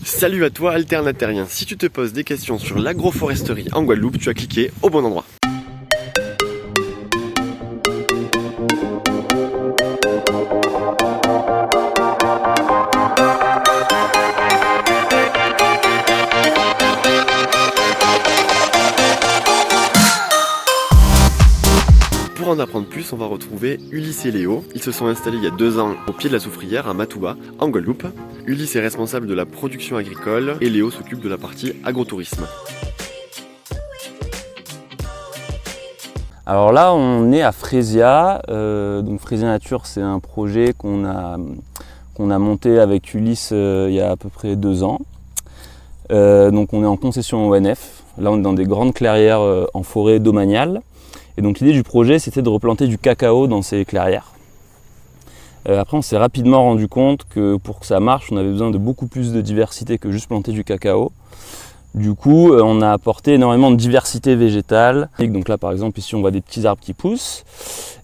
Salut à toi alternatérien, si tu te poses des questions sur l'agroforesterie en Guadeloupe, tu as cliqué au bon endroit. Pour en apprendre plus, on va retrouver Ulysse et Léo. Ils se sont installés il y a 2 ans au pied de la Soufrière à Matouba, en Guadeloupe. Ulysse est responsable de la production agricole et Léo s'occupe de la partie agrotourisme. Alors là, on est à Frésia. Donc Frésia Nature, c'est un projet qu'on a monté avec Ulysse il y a à peu près 2 ans. Donc on est en concession ONF. Là, on est dans des grandes clairières en forêt domaniale. Et donc l'idée du projet, c'était de replanter du cacao dans ces clairières. Après, on s'est rapidement rendu compte que pour que ça marche, on avait besoin de beaucoup plus de diversité que juste planter du cacao. Du coup, on a apporté énormément de diversité végétale. Donc là, par exemple, ici, on voit des petits arbres qui poussent.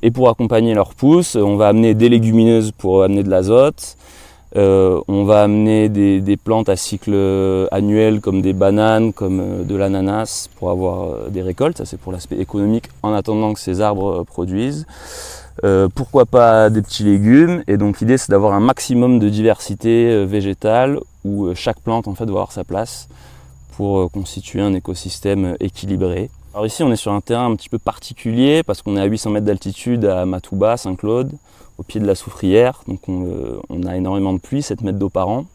Et pour accompagner leur pousse, on va amener des légumineuses pour amener de l'azote. On va amener des plantes à cycle annuel comme des bananes, comme de l'ananas pour avoir des récoltes. Ça, c'est pour l'aspect économique en attendant que ces arbres produisent. Pourquoi pas des petits légumes. Et donc l'idée, c'est d'avoir un maximum de diversité végétale où chaque plante en fait doit avoir sa place pour constituer un écosystème équilibré. Alors ici, on est sur un terrain un petit peu particulier parce qu'on est à 800 mètres d'altitude à Matouba, Saint-Claude, au pied de la Soufrière. Donc on a énormément de pluie, 7 mètres d'eau par an,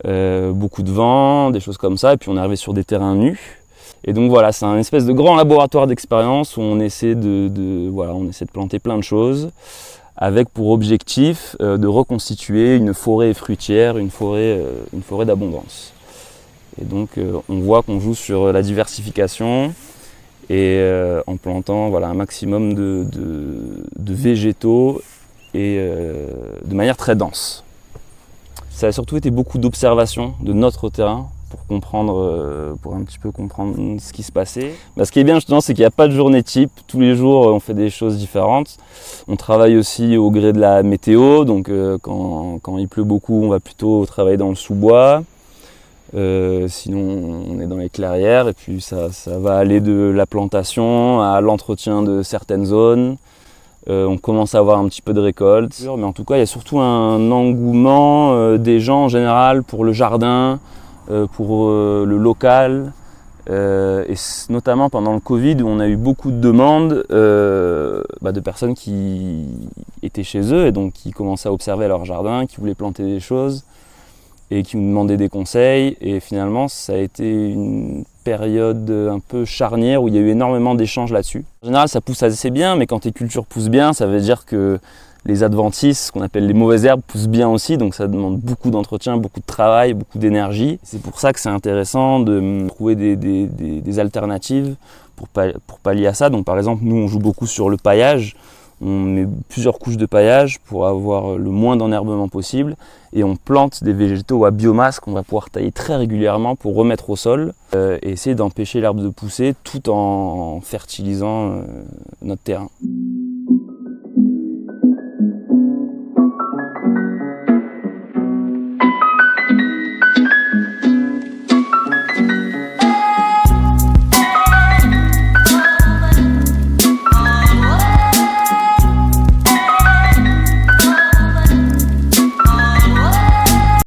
beaucoup de vent, des choses comme ça. Et puis on est arrivé sur des terrains nus. Et donc voilà, c'est un espèce de grand laboratoire d'expérience où on essaie on essaie de planter plein de choses avec pour objectif de reconstituer une forêt fruitière, une forêt d'abondance. Et donc on voit qu'on joue sur la diversification et en plantant un maximum de végétaux et de manière très dense. Ça a surtout été beaucoup d'observations de notre terrain pour un petit peu comprendre ce qui se passait. Ce qui est bien justement, c'est qu'il n'y a pas de journée type. Tous les jours, on fait des choses différentes. On travaille aussi au gré de la météo. Donc quand il pleut beaucoup, on va plutôt travailler dans le sous-bois. Sinon on est dans les clairières et puis ça va aller de la plantation à l'entretien de certaines zones. On commence à avoir un petit peu de récolte, mais en tout cas il y a surtout un engouement des gens en général pour le jardin, pour le local, et notamment pendant le Covid où on a eu beaucoup de demandes de personnes qui étaient chez eux et donc qui commençaient à observer leur jardin, qui voulaient planter des choses et qui nous demandaient des conseils. Et finalement, ça a été une période un peu charnière où il y a eu énormément d'échanges là-dessus. En général, ça pousse assez bien, mais quand tes cultures poussent bien, ça veut dire que les adventices, ce qu'on appelle les mauvaises herbes, poussent bien aussi. Donc ça demande beaucoup d'entretien, beaucoup de travail, beaucoup d'énergie. C'est pour ça que c'est intéressant de trouver des alternatives pour pallier à ça. Donc par exemple, nous, on joue beaucoup sur le paillage. On met plusieurs couches de paillage pour avoir le moins d'enherbement possible et on plante des végétaux à biomasse qu'on va pouvoir tailler très régulièrement pour remettre au sol et essayer d'empêcher l'herbe de pousser tout en fertilisant notre terrain.